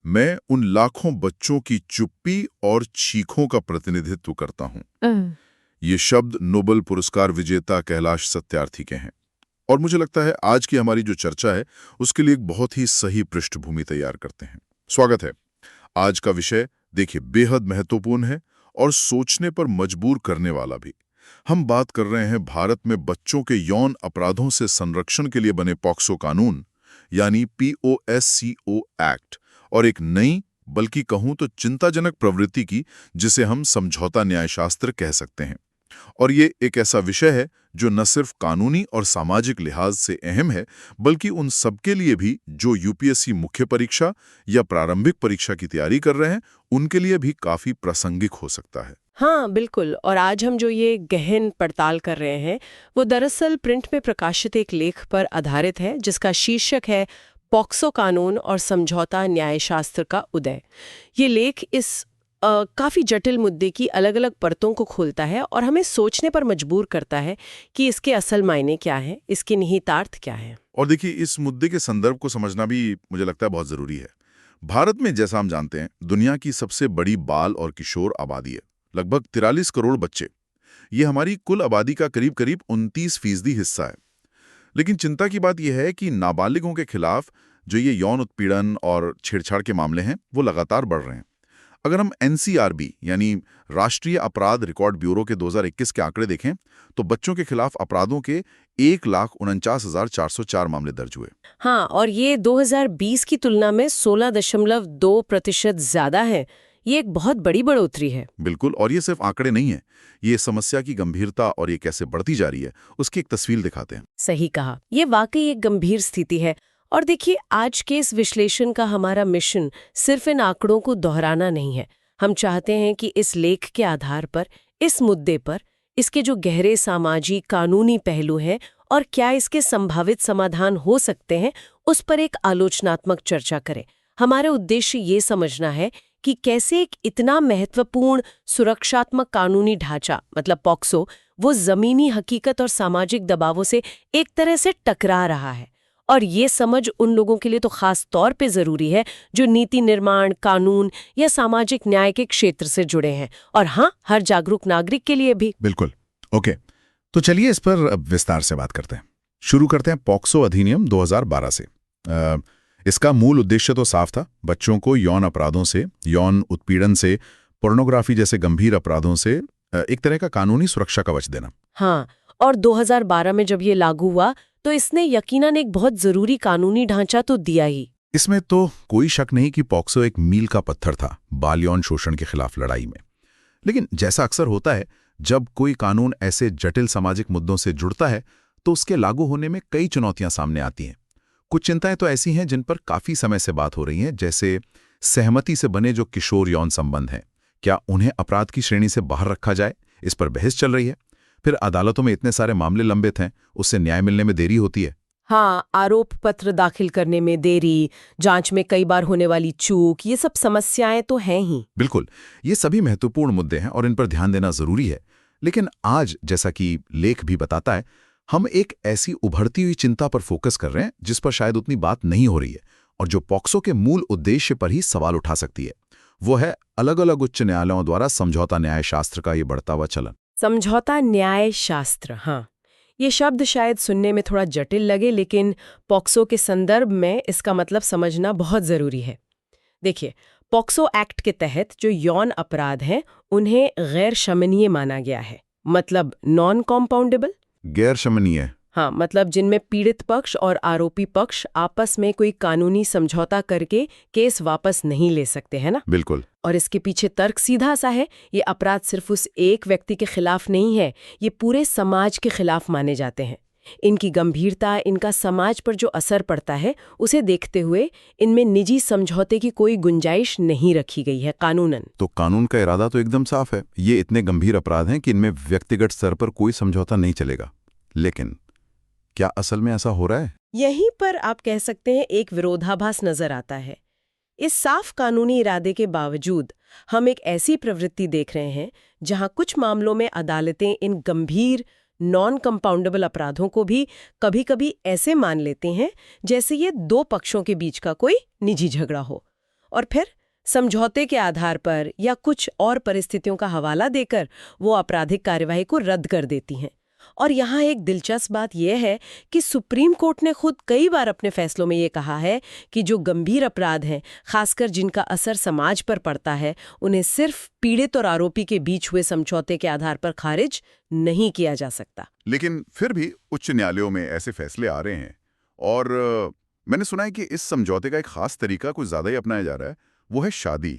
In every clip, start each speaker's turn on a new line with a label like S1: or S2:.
S1: मैं उन लाखों बच्चों की चुप्पी और चीखों का प्रतिनिधित्व करता हूँ। ये शब्द नोबेल पुरस्कार विजेता कैलाश सत्यार्थी के हैं और मुझे लगता है आज की हमारी जो चर्चा है उसके लिए एक बहुत ही सही पृष्ठभूमि तैयार करते हैं। स्वागत है। आज का विषय देखिए बेहद महत्वपूर्ण है और सोचने पर मजबूर करने वाला भी। हम बात कर रहे हैं भारत में बच्चों के यौन अपराधों से संरक्षण के लिए बने पॉक्सो कानून यानी POSCO एक्ट और एक नई बल्कि कहूं तो चिंताजनक प्रवृत्ति की जिसे हम समझौता न्यायशास्त्र कह सकते हैं। और ये एक ऐसा विषय है जो न सिर्फ कानूनी और सामाजिक लिहाज से अहम है बल्कि उन सबके लिए भी जो यूपीएससी मुख्य परीक्षा या प्रारंभिक परीक्षा की तैयारी कर रहे हैं उनके लिए भी काफी प्रासंगिक हो सकता है।
S2: हाँ बिल्कुल। और आज हम जो ये गहन पड़ताल कर रहे हैं वो दरअसल प्रिंट में प्रकाशित एक लेख पर आधारित है जिसका शीर्षक है पॉक्सो कानून और समझौता न्यायशास्त्र का उदय। ये लेख इस काफी जटिल मुद्दे की अलग अलग परतों को खोलता है और हमें सोचने पर मजबूर करता है कि इसके असल मायने क्या हैं, इसके निहितार्थ क्या हैं।
S1: और देखिए इस मुद्दे के संदर्भ को समझना भी मुझे लगता है बहुत जरूरी है। भारत में जैसा हम जानते हैं दुनिया की सबसे बड़ी बाल और किशोर आबादी है, लगभग 43 करोड़ बच्चे। ये हमारी कुल आबादी का करीब करीब 29% हिस्सा है। लेकिन चिंता की बात यह है कि नाबालिगों के खिलाफ जो ये यौन उत्पीड़न और छेड़छाड़ के मामले हैं वो लगातार बढ़ रहे हैं। अगर हम NCRB यानी राष्ट्रीय अपराध रिकॉर्ड ब्यूरो के 2021 के आंकड़े देखें तो बच्चों के खिलाफ अपराधों के 1,49,404 मामले दर्ज हुए।
S2: हाँ, और ये 2020 की तुलना में 16.2% ज्यादा है। ये एक बहुत बड़ी बढ़ोतरी है।
S1: बिल्कुल, और ये सिर्फ आंकड़े नहीं है, ये समस्या की गंभीरता और ये कैसे बढ़ती जा रही है उसकी एक तस्वीर दिखाते हैं।
S2: सही कहा, ये वाकई एक गंभीर स्थिति है। और देखिए आज के इस विश्लेषण का हमारा मिशन सिर्फ इन आंकड़ों को दोहराना नहीं है। हम चाहते हैं कि इस लेख के आधार पर इस मुद्दे पर इसके जो गहरे सामाजिक कानूनी पहलू हैं और क्या इसके संभावित समाधान हो सकते हैं उस पर एक आलोचनात्मक चर्चा करें। हमारा उद्देश्य ये समझना है कि कैसे एक इतना महत्वपूर्ण सुरक्षात्मक कानूनी ढांचा मतलब पॉक्सो वो जमीनी हकीकत और सामाजिक दबावों से एक तरह से टकरा रहा है। और ये समझ उन लोगों के लिए तो खास तौर पे जरूरी है जो नीति निर्माण, कानून या सामाजिक न्याय के क्षेत्र से जुड़े हैं, और हाँ, हर जागरूक नागरिक के लिए भी।
S3: बिल्कुल। ओके, तो चलिए इस पर अब विस्तार से बात करते हैं। शुरू करते हैं पॉक्सो अधिनियम 2012 से। इसका मूल उद्देश्य तो साफ था, बच्चों को यौन अपराधों से, यौन उत्पीड़न से, पोर्नोग्राफी जैसे गंभीर अपराधों से एक तरह का कानूनी सुरक्षा कवच देना।
S2: हाँ, और 2012 में जब ये लागू हुआ तो इसने यकीनन एक बहुत जरूरी कानूनी ढांचा तो दिया ही।
S3: इसमें तो कोई शक नहीं कि पॉक्सो एक मील का पत्थर था बाल यौन शोषण के खिलाफ लड़ाई में। लेकिन जैसा अक्सर होता है जब कोई कानून ऐसे जटिल सामाजिक मुद्दों से जुड़ता है तो उसके लागू होने में कई चुनौतियां सामने आती हैं। कुछ चिंताएं तो ऐसी हैं जिन पर काफी समय से बात हो रही है, जैसे सहमति से बने जो किशोर यौन संबंध हैं, क्या उन्हें अपराध की श्रेणी से बाहर रखा जाए, इस पर बहस चल रही है। फिर अदालतों में इतने सारे मामले लंबित हैं, उससे न्याय मिलने में देरी होती है।
S2: हाँ, आरोप पत्र दाखिल करने में देरी, जांच में कई बार होने वाली चूक, ये सब समस्याएं तो हैं ही।
S3: बिल्कुल, ये सभी महत्वपूर्ण मुद्दे हैं और इन पर ध्यान देना जरूरी है। लेकिन आज जैसा कि लेख भी बताता है, हम एक ऐसी उभरती हुई चिंता पर फोकस कर रहे हैं जिस पर शायद उतनी बात नहीं हो रही है और जो पॉक्सो के मूल उद्देश्य पर ही सवाल उठा सकती है। वो है अलग अलग उच्च न्यायालयों द्वारा समझौता न्यायशास्त्र का ये बढ़ता हुआ चलन।
S2: समझौता न्याय शास्त्र, हाँ, ये शब्द शायद सुनने में थोड़ा जटिल लगे, लेकिन पॉक्सो के संदर्भ में इसका मतलब समझना बहुत जरूरी है। देखिए, पॉक्सो एक्ट के तहत जो यौन अपराध हैं उन्हें गैर शमनीय माना गया है। मतलब नॉन कॉम्पाउंडेबल।
S3: गैर शमनीय,
S2: हाँ, मतलब जिनमें पीड़ित पक्ष और आरोपी पक्ष आपस में कोई कानूनी समझौता करके केस वापस नहीं ले सकते, है ना।
S3: बिल्कुल।
S2: और इसके पीछे तर्क सीधा सा है, ये अपराध सिर्फ उस एक व्यक्ति के खिलाफ नहीं है, ये पूरे समाज के खिलाफ माने जाते हैं। इनकी गंभीरता, इनका समाज पर जो असर पड़ता है उसे देखते हुए इनमें निजी समझौते की कोई गुंजाइश नहीं रखी गई है कानूनन।
S3: तो कानून का इरादा तो एकदम साफ है, ये इतने गंभीर अपराध हैं कि इनमें व्यक्तिगत स्तर पर कोई समझौता नहीं चलेगा। लेकिन क्या असल में ऐसा हो रहा है?
S2: यहीं पर आप कह सकते हैं एक विरोधाभास नजर आता है। इस साफ कानूनी इरादे के बावजूद हम एक ऐसी प्रवृत्ति देख रहे हैं जहां कुछ मामलों में अदालतें इन गंभीर नॉन कंपाउंडेबल अपराधों को भी कभी-कभी ऐसे मान लेते हैं जैसे ये दो पक्षों के बीच का कोई निजी झगड़ा हो। और फिर समझौते के आधार पर या कुछ और परिस्थितियों का हवाला देकर वो आपराधिक कार्यवाही को रद्द कर देती हैं। और यहाँ एक दिलचस्प बात यह है कि सुप्रीम कोर्ट ने खुद कई बार अपने फैसलों में ये कहा है कि जो गंभीर अपराध हैं, खासकर जिनका असर समाज पर पड़ता है, उन्हें सिर्फ पीड़ित और आरोपी के बीच हुए समझौते के आधार पर खारिज नहीं किया जा सकता।
S1: लेकिन फिर भी उच्च न्यायालयों में ऐसे फैसले आ रहे हैं और मैंने सुना है कि इस समझौते का एक खास तरीका कुछ ज्यादा ही अपनाया जा रहा है, वो है शादी।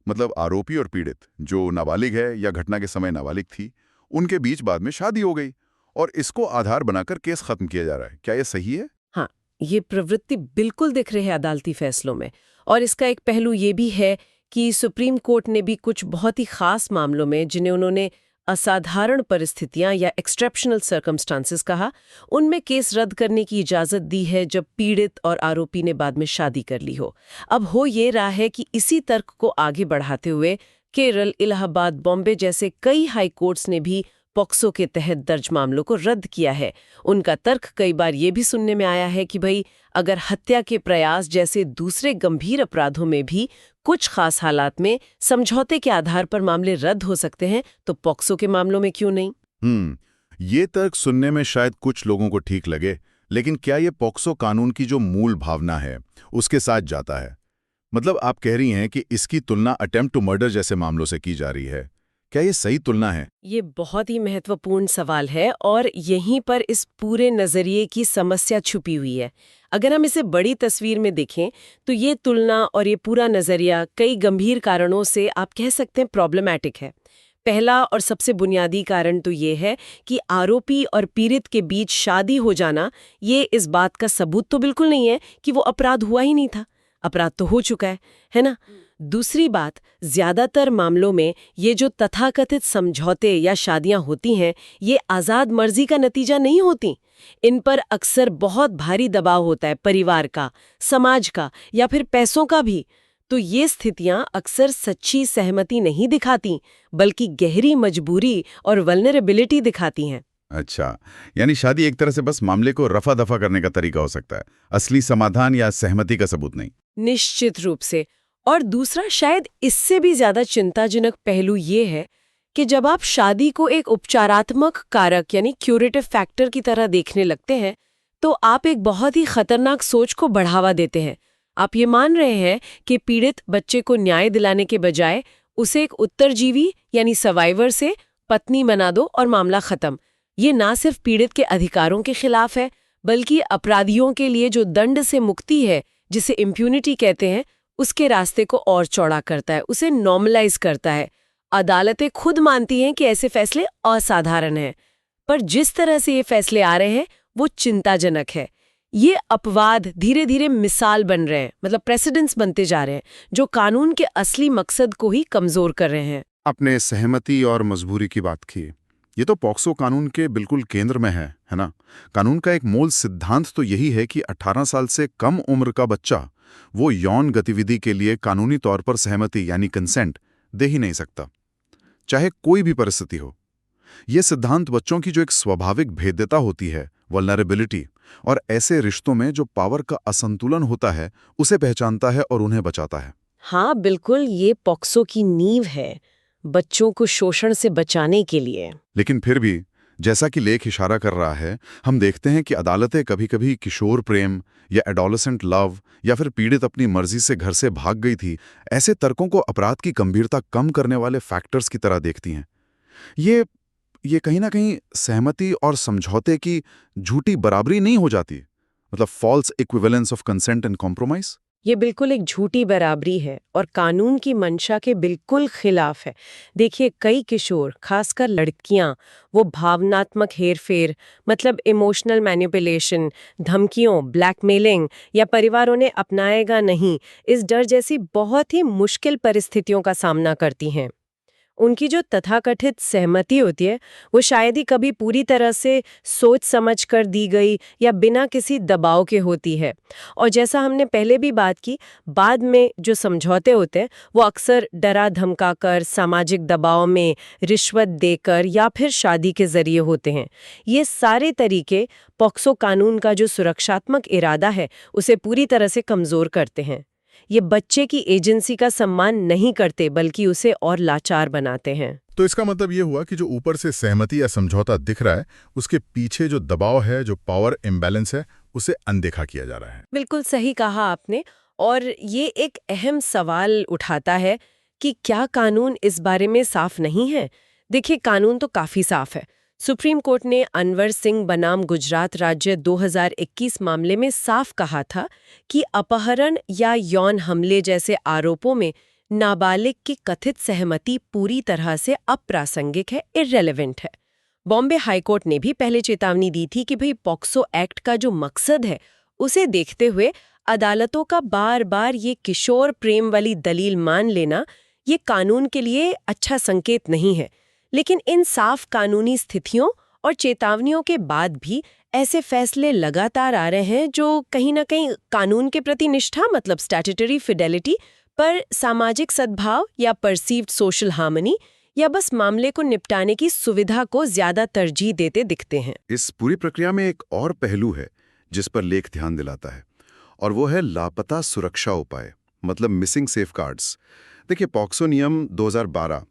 S1: मतलब आरोपी और पीड़ित, जो नाबालिग है या घटना के समय नाबालिग थी, उनके बीच बाद में शादी हो गई और इसको आधार बनाकर केस खत्म किया जा रहा है। क्या ये सही है?
S2: हाँ, ये प्रवृत्ति बिल्कुल दिख रही है अदालती फैसलों में। और इसका एक पहलू ये भी है कि सुप्रीम कोर्ट ने भी कुछ बहुत ही खास मामलों में, जिन्हें उन्होंने असाधारण परिस्थितियां या एक्सेप्शनल सर्कमस्टांसेस कहा, उनमें केस रद्द करने की इजाजत दी है जब पीड़ित और आरोपी ने बाद में शादी कर ली हो। अब हो ये रहा है कि इसी तर्क को आगे बढ़ाते हुए केरल, इलाहाबाद, बॉम्बे जैसे कई हाई कोर्ट्स ने भी पॉक्सो के तहत दर्ज मामलों को रद्द किया है। उनका तर्क कई बार ये भी सुनने में आया है कि भाई, अगर हत्या के प्रयास जैसे दूसरे गंभीर अपराधों में भी कुछ खास हालात में समझौते के आधार पर मामले रद्द हो सकते हैं, तो पॉक्सो के मामलों में क्यों नहीं?
S1: ये तर्क सुनने में शायद कुछ लोगों को ठीक लगे, लेकिन क्या ये पॉक्सो कानून की जो मूल भावना है उसके साथ जाता है? मतलब आप कह रही हैं कि इसकी तुलना अटेम्प्ट टू मर्डर जैसे मामलों से की जा रही है। क्या ये सही तुलना है?
S2: ये बहुत ही महत्वपूर्ण सवाल है और यहीं पर इस पूरे नजरिए की समस्या छुपी हुई है। अगर हम इसे बड़ी तस्वीर में देखें तो ये तुलना और ये पूरा नजरिया कई गंभीर कारणों से आप कह सकते हैं प्रॉब्लमैटिक है। पहला और सबसे बुनियादी कारण तो ये है कि आरोपी और पीड़ित के बीच शादी हो जाना ये इस बात का सबूत तो बिल्कुल नहीं है कि वो अपराध हुआ ही नहीं था। अपराध तो हो चुका है ना? दूसरी बात, ज्यादातर मामलों में ये जो तथाकथित समझौते या शादियां होती हैं, ये आज़ाद मर्जी का नतीजा नहीं होती। इन पर अक्सर बहुत भारी दबाव होता है, परिवार का, समाज का या फिर पैसों का भी। तो ये स्थितियां अक्सर सच्ची सहमति नहीं दिखाती, बल्कि गहरी मजबूरी और वल्नरेबिलिटी दिखाती हैं।
S1: अच्छा, यानी शादी एक तरह से बस मामले को रफा दफा करने का तरीका हो सकता है, असली समाधान या सहमति का सबूत नहीं।
S2: निश्चित रूप से। और दूसरा, शायद इससे भी ज्यादा चिंताजनक पहलू ये है कि जब आप शादी को एक उपचारात्मक कारक यानी क्यूरेटिव फैक्टर की तरह देखने लगते हैं, तो आप एक बहुत ही खतरनाक सोच को बढ़ावा देते हैं। आप ये मान रहे हैं कि पीड़ित बच्चे को न्याय दिलाने के बजाय उसे एक उत्तरजीवी यानी सर्वाइवर से पत्नी बना दो और मामला खत्म। ये ना सिर्फ पीड़ित के अधिकारों के खिलाफ है, बल्कि अपराधियों के लिए जो दंड से मुक्ति है, जिसे इम्प्यूनिटी कहते हैं, उसके रास्ते को और चौड़ा करता है, उसे नॉर्मलाइज करता है। अदालतें खुद मानती हैं कि ऐसे फैसले असाधारण हैं, पर जिस तरह से ये फैसले आ रहे हैं वो चिंताजनक है। ये अपवाद धीरे धीरे मिसाल बन रहे हैं, मतलब प्रेसिडेंट्स बनते जा रहे हैं, जो कानून के असली मकसद को ही कमजोर कर रहे हैं।
S1: अपने सहमति और मजबूरी की बात की, ये तो पॉक्सो कानून के बिल्कुल केंद्र में है ना? कानून का एक मूल सिद्धांत तो यही है कि 18 साल से कम उम्र का बच्चा वो यौन गतिविधि के लिए कानूनी तौर पर सहमति यानी कंसेंट दे ही नहीं सकता, चाहे कोई भी परिस्थिति हो। यह सिद्धांत बच्चों की जो एक स्वाभाविक भेद्यता होती है, वल्नरेबिलिटी, और ऐसे रिश्तों में जो पावर का असंतुलन होता है, उसे पहचानता है और उन्हें बचाता है।
S2: हाँ बिल्कुल, ये पॉक्सो की नींव है, बच्चों को शोषण से बचाने के लिए।
S1: लेकिन फिर भी, जैसा कि लेख इशारा कर रहा है, हम देखते हैं कि अदालतें कभी-कभी किशोर प्रेम या एडोलेसेंट लव या फिर पीड़ित अपनी मर्जी से घर से भाग गई थी, ऐसे तर्कों को अपराध की गंभीरता कम करने वाले फैक्टर्स की तरह देखती हैं। ये कहीं ना कहीं सहमति और समझौते की झूठी बराबरी नहीं हो जाती? मतलब false equivalence of consent and compromise?
S2: ये बिल्कुल एक झूठी बराबरी है और कानून की मंशा के बिल्कुल खिलाफ है। देखिए, कई किशोर, खासकर लड़कियां, वो भावनात्मक हेरफेर, मतलब इमोशनल मैनिपुलेशन, धमकियों, ब्लैकमेलिंग या परिवारों ने अपनाएगा नहीं, इस डर जैसी बहुत ही मुश्किल परिस्थितियों का सामना करती हैं। उनकी जो तथाकथित सहमति होती है वो शायद ही कभी पूरी तरह से सोच समझ कर दी गई या बिना किसी दबाव के होती है। और जैसा हमने पहले भी बात की, बाद में जो समझौते होते हैं वो अक्सर डरा धमका कर, सामाजिक दबाव में, रिश्वत देकर या फिर शादी के जरिए होते हैं। ये सारे तरीके पॉक्सो कानून का जो सुरक्षात्मक इरादा है उसे पूरी तरह से कमजोर करते हैं। ये बच्चे की एजेंसी का सम्मान नहीं करते बल्कि उसे और लाचार बनाते हैं।
S1: तो इसका मतलब ये हुआ कि जो ऊपर से सहमति या समझौता दिख रहा है, उसके पीछे जो दबाव है, जो पावर इम्बैलेंस है, उसे अनदेखा किया जा रहा है।
S2: बिल्कुल सही कहा आपने। और ये एक अहम सवाल उठाता है कि क्या कानून इस बारे में साफ नहीं है? देखिए, कानून तो काफी साफ है। सुप्रीम कोर्ट ने अनवर सिंह बनाम गुजरात राज्य 2021 मामले में साफ कहा था कि अपहरण या यौन हमले जैसे आरोपों में नाबालिग की कथित सहमति पूरी तरह से अप्रासंगिक है, इर्रेलेवेंट है। बॉम्बे हाईकोर्ट ने भी पहले चेतावनी दी थी कि भाई पॉक्सो एक्ट का जो मकसद है उसे देखते हुए अदालतों का बार बार ये किशोर प्रेम वाली दलील मान लेना ये कानून के लिए अच्छा संकेत नहीं है। लेकिन इन साफ कानूनी स्थितियों और चेतावनियों के बाद भी ऐसे फैसले लगातार आ रहे हैं जो कहीं ना कहीं कानून के प्रति निष्ठा, मतलब स्टैट्यूटरी फिडेलिटी, पर सामाजिक सद्भाव या परसीव्ड सोशल हार्मनी या बस मामले को निपटाने की सुविधा को ज्यादा तरजीह देते दिखते हैं।
S3: इस पूरी प्रक्रिया में एक और पहलू है जिस पर लेख ध्यान दिलाता है, और वो है लापता सुरक्षा उपाय, मतलब मिसिंग सेफगार्ड्स। देखिए, पॉक्सो नियम 2012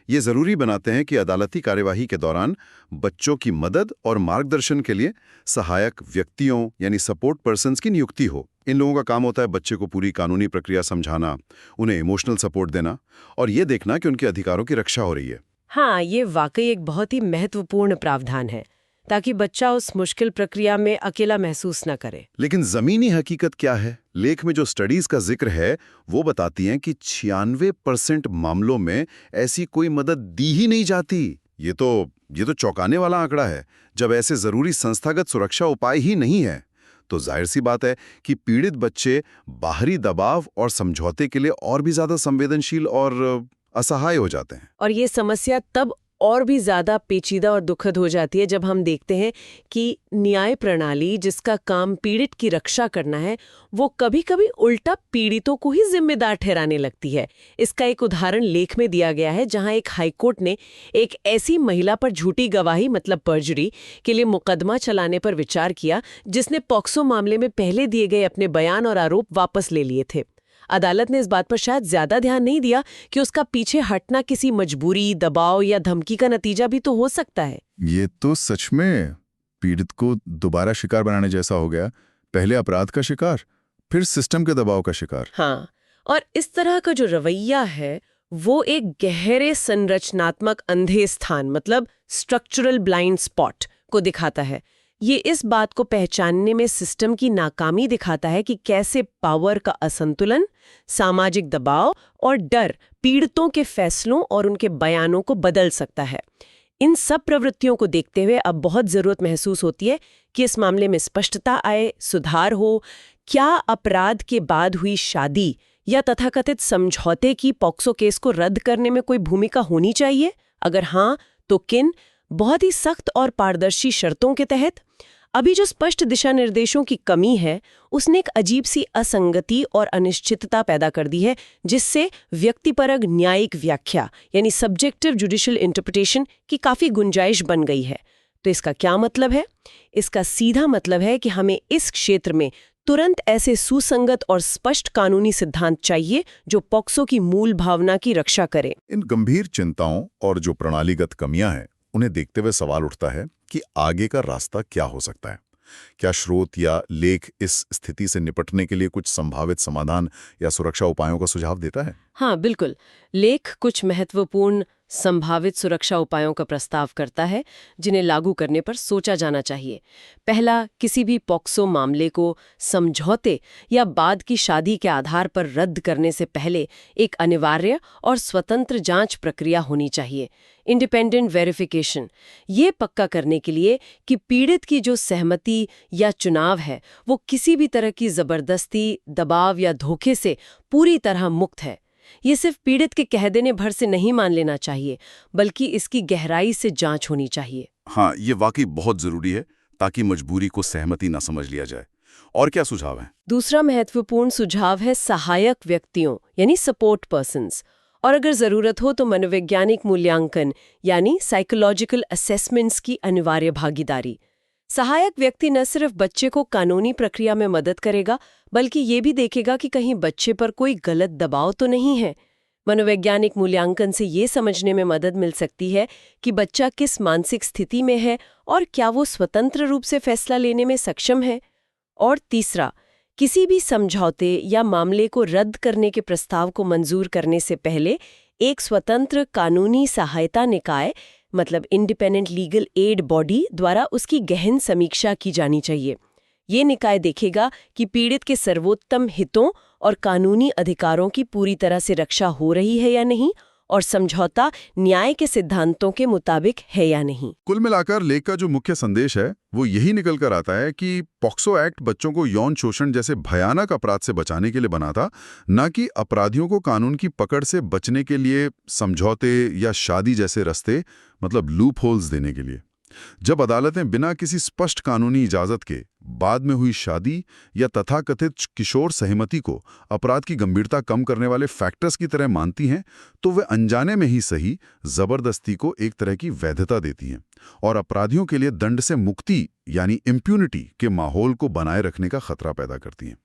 S3: ये जरूरी बनाते हैं कि अदालती कार्यवाही के दौरान बच्चों की मदद और मार्गदर्शन के लिए सहायक व्यक्तियों यानी सपोर्ट पर्सन्स की नियुक्ति हो। इन लोगों का काम होता है बच्चे को पूरी कानूनी प्रक्रिया समझाना, उन्हें इमोशनल सपोर्ट देना और ये देखना कि उनके अधिकारों की रक्षा हो रही है।
S2: हाँ, ये वाकई एक बहुत ही महत्वपूर्ण प्रावधान है ताकि बच्चा उस मुश्किल प्रक्रिया में अकेला महसूस न करे।
S3: लेकिन जमीनी हकीकत क्या है? लेख में जो स्टडीज का जिक्र है वो बताती हैं कि 96% मामलों में ऐसी कोई मदद दी ही नहीं जाती। ये तो चौंकाने वाला आंकड़ा है। जब ऐसे जरूरी संस्थागत सुरक्षा उपाय ही नहीं है तो जाहिर सी बात है कि पीड़ित बच्चे बाहरी दबाव और समझौते के लिए और भी ज्यादा संवेदनशील और असहाय हो जाते हैं।
S2: और ये समस्या तब और भी ज्यादा पेचीदा और दुखद हो जाती है जब हम देखते हैं कि न्याय प्रणाली, जिसका काम पीड़ित की रक्षा करना है, वो कभी-कभी उल्टा पीड़ितों को ही जिम्मेदार ठहराने लगती है। इसका एक उदाहरण लेख में दिया गया है, जहां एक हाईकोर्ट ने एक ऐसी महिला पर झूठी गवाही, मतलब पर्जरी, के लिए मुकदमा चलाने पर विचार किया जिसने पॉक्सो मामले में पहले दिए गए अपने बयान और आरोप वापस ले लिए थे। अदालत ने इस बात पर शायद ज्यादा ध्यान नहीं दिया कि उसका पीछे हटना किसी मजबूरी, दबाव या धमकी का नतीजा भी तो हो सकता है।
S1: ये तो सच में पीड़ित को दोबारा शिकार बनाने जैसा हो गया। पहले अपराध का शिकार, फिर सिस्टम के दबाव का शिकार।
S2: हाँ, और इस तरह का जो रवैया है वो एक गहरे संरचनात्मक अंधे स्थान, मतलब स्ट्रक्चरल ब्लाइंड स्पॉट को दिखाता है। ये इस बात को पहचानने में सिस्टम की नाकामी दिखाता है कि कैसे पावर का असंतुलन, सामाजिक दबाव और डर पीड़ितों के फैसलों और उनके बयानों को बदल सकता है। इन सब प्रवृत्तियों को देखते हुए अब बहुत जरूरत महसूस होती है कि इस मामले में स्पष्टता आए, सुधार हो। क्या अपराध के बाद हुई शादी या तथाकथित समझौते की पॉक्सो केस को रद्द करने में कोई भूमिका होनी चाहिए? अगर हाँ, तो किन? बहुत ही सख्त और पारदर्शी शर्तों के तहत? अभी जो स्पष्ट दिशा निर्देशों की कमी है उसने एक अजीब सी असंगति और अनिश्चितता पैदा कर दी है, जिससे व्यक्तिपरक न्यायिक व्याख्या यानी सब्जेक्टिव जुडिशियल इंटरप्रिटेशन की काफी गुंजाइश बन गई है। तो इसका क्या मतलब है? इसका सीधा मतलब है कि हमें इस क्षेत्र में तुरंत ऐसे सुसंगत और स्पष्ट कानूनी सिद्धांत चाहिए जो पॉक्सो की मूल भावना की रक्षा करे।
S1: इन गंभीर चिंताओं और जो प्रणालीगत कमियां हैं उन्हें देखते हुए सवाल उठता है कि आगे का रास्ता क्या हो सकता है। क्या स्रोत या लेख इस स्थिति से निपटने के लिए कुछ संभावित समाधान या सुरक्षा उपायों का सुझाव देता है?
S2: हाँ, बिल्कुल। लेख कुछ महत्वपूर्ण संभावित सुरक्षा उपायों का प्रस्ताव करता है जिन्हें लागू करने पर सोचा जाना चाहिए। पहला, किसी भी पॉक्सो मामले को समझौते या बाद की शादी के आधार पर रद्द करने से पहले एक अनिवार्य और स्वतंत्र जांच प्रक्रिया होनी चाहिए, इंडिपेंडेंट वेरिफिकेशन। ये पक्का करने के लिए कि पीड़ित की जो सहमति या चुनाव है वो किसी भी तरह की जबरदस्ती, दबाव या धोखे से पूरी तरह मुक्त है। ये सिर्फ पीड़ित के कह देने भर से नहीं मान लेना चाहिए, बल्कि इसकी गहराई से जांच होनी चाहिए।
S3: हाँ, ये वाकई बहुत जरूरी है ताकि मजबूरी को सहमति ना समझ लिया जाए। और क्या सुझाव है?
S2: दूसरा महत्वपूर्ण सुझाव है सहायक व्यक्तियों यानी सपोर्ट पर्सन्स, और अगर जरूरत हो तो मनोवैज्ञानिक मूल्यांकन यानी साइकोलॉजिकल असेसमेंट्स की अनिवार्य भागीदारी। सहायक व्यक्ति न सिर्फ बच्चे को कानूनी प्रक्रिया में मदद करेगा, बल्कि ये भी देखेगा कि कहीं बच्चे पर कोई गलत दबाव तो नहीं है। मनोवैज्ञानिक मूल्यांकन से ये समझने में मदद मिल सकती है कि बच्चा किस मानसिक स्थिति में है और क्या वो स्वतंत्र रूप से फैसला लेने में सक्षम है। और तीसरा, किसी भी समझौते या मामले को रद्द करने के प्रस्ताव को मंजूर करने से पहले एक स्वतंत्र कानूनी सहायता निकाय मतलब इंडिपेंडेंट लीगल एड बॉडी द्वारा उसकी गहन समीक्षा की जानी चाहिए। ये निकाय देखेगा कि पीड़ित के सर्वोत्तम हितों और कानूनी अधिकारों की पूरी तरह से रक्षा हो रही है या नहीं, और समझौता न्याय के सिद्धांतों के मुताबिक है या नहीं।
S1: कुल मिलाकर लेख का जो मुख्य संदेश है वो यही निकल कर आता है कि पॉक्सो एक्ट बच्चों को यौन शोषण जैसे भयानक अपराध से बचाने के लिए बना था, न कि अपराधियों को कानून की पकड़ से बचने के लिए समझौते या शादी जैसे रास्ते मतलब लूप होल्स देने के लिए। जब अदालतें बिना किसी स्पष्ट कानूनी इजाजत के बाद में हुई शादी या तथाकथित किशोर सहमति को अपराध की गंभीरता कम करने वाले फैक्टर्स की तरह मानती हैं, तो वे अनजाने में ही सही जबरदस्ती को एक तरह की वैधता देती हैं और अपराधियों के लिए दंड से मुक्ति यानी इम्प्यूनिटी के माहौल को बनाए रखने का खतरा पैदा करती हैं।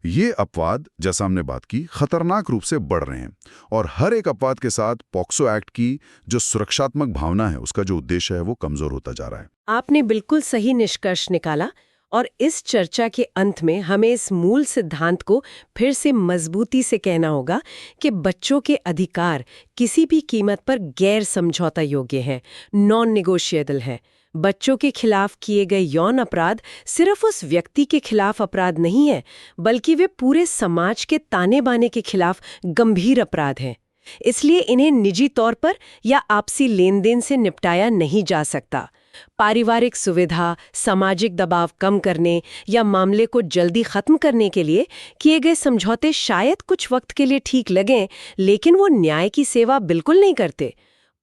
S1: ये अपवाद, जैसा हमने बात की, खतरनाक रूप से बढ़ रहे हैं और हर एक अपवाद के साथ पॉक्सो एक्ट की जो सुरक्षात्मक भावना है, उसका जो उद्देश्य है, वो कमजोर होता जा रहा है।
S2: आपने बिल्कुल सही निष्कर्ष निकाला और इस चर्चा के अंत में हमें इस मूल सिद्धांत को फिर से मजबूती से कहना होगा कि बच्चों के अधिकार किसी भी कीमत पर गैर समझौता योग्य हैं, नॉन नेगोशिएबल हैं। बच्चों के खिलाफ किए गए यौन अपराध सिर्फ उस व्यक्ति के खिलाफ अपराध नहीं है, बल्कि वे पूरे समाज के ताने बाने के खिलाफ गंभीर अपराध हैं। इसलिए इन्हें निजी तौर पर या आपसी लेन देन से निपटाया नहीं जा सकता। पारिवारिक सुविधा, सामाजिक दबाव कम करने या मामले को जल्दी खत्म करने के लिए किए गए समझौते शायद कुछ वक्त के लिए ठीक लगें, लेकिन वो न्याय की सेवा बिल्कुल नहीं करते।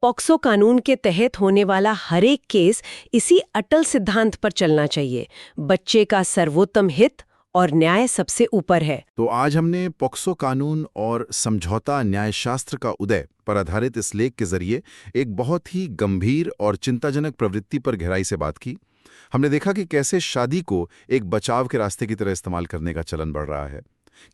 S2: पॉक्सो कानून के तहत होने वाला हर एक केस इसी अटल सिद्धांत पर चलना चाहिए, बच्चे का सर्वोत्तम हित और न्याय सबसे ऊपर है।
S3: तो आज हमने पॉक्सो कानून और समझौता न्यायशास्त्र का उदय पर आधारित इस लेख के जरिए एक बहुत ही गंभीर और चिंताजनक प्रवृत्ति पर गहराई से बात की। हमने देखा कि कैसे शादी को एक बचाव के रास्ते की तरह इस्तेमाल करने का चलन बढ़ रहा है,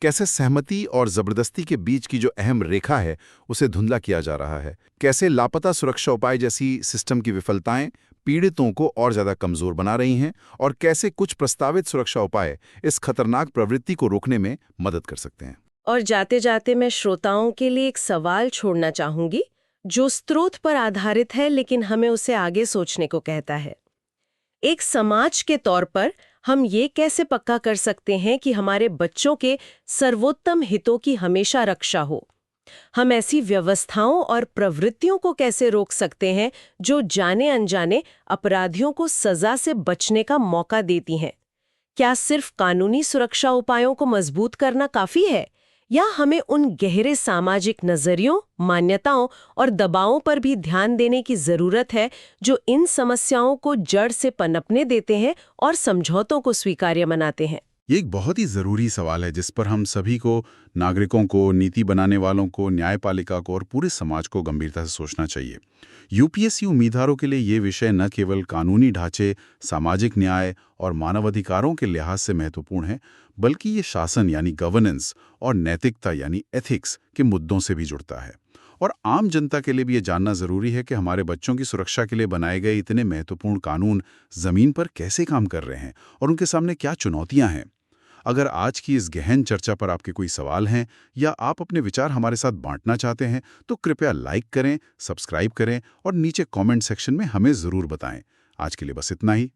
S3: कैसे सहमति और जबरदस्ती के बीच की जो अहम रेखा है उसे धुंधला किया जा रहा है, कैसे लापता सुरक्षा उपाय जैसी सिस्टम की विफलताएं पीड़ितों को और ज्यादा कमजोर बना रही हैं, और कैसे कुछ प्रस्तावित सुरक्षा उपाय इस खतरनाक प्रवृत्ति को रोकने में मदद कर सकते हैं।
S2: और जाते जाते मैं श्रोताओं के लिए एक सवाल छोड़ना चाहूंगी जो स्रोत पर आधारित है, लेकिन हमें उसे आगे सोचने को कहता है। एक समाज के तौर पर हम ये कैसे पक्का कर सकते हैं कि हमारे बच्चों के सर्वोत्तम हितों की हमेशा रक्षा हो? हम ऐसी व्यवस्थाओं और प्रवृत्तियों को कैसे रोक सकते हैं जो जाने अनजाने अपराधियों को सजा से बचने का मौका देती हैं? क्या सिर्फ कानूनी सुरक्षा उपायों को मजबूत करना काफी है, या हमें उन गहरे सामाजिक नजरियों, मान्यताओं और दबावों पर भी ध्यान देने की जरूरत है जो इन समस्याओं को जड़ से पनपने देते हैं और समझौतों को स्वीकार्य बनाते हैं?
S3: ये एक बहुत ही ज़रूरी सवाल है जिस पर हम सभी को, नागरिकों को, नीति बनाने वालों को, न्यायपालिका को और पूरे समाज को गंभीरता से सोचना चाहिए। यूपीएससी उम्मीदवारों के लिए ये विषय न केवल कानूनी ढांचे, सामाजिक न्याय और मानवाधिकारों के लिहाज से महत्वपूर्ण है, बल्कि ये शासन यानी गवर्नेंस और नैतिकता यानी एथिक्स के मुद्दों से भी जुड़ता है। और आम जनता के लिए भी ये जानना ज़रूरी है कि हमारे बच्चों की सुरक्षा के लिए बनाए गए इतने महत्वपूर्ण कानून ज़मीन पर कैसे काम कर रहे हैं और उनके सामने क्या चुनौतियां हैं। अगर आज की इस गहन चर्चा पर आपके कोई सवाल हैं या आप अपने विचार हमारे साथ बांटना चाहते हैं, तो कृपया लाइक करें, सब्सक्राइब करें और नीचे कमेंट सेक्शन में हमें ज़रूर बताएं। आज के लिए बस इतना ही।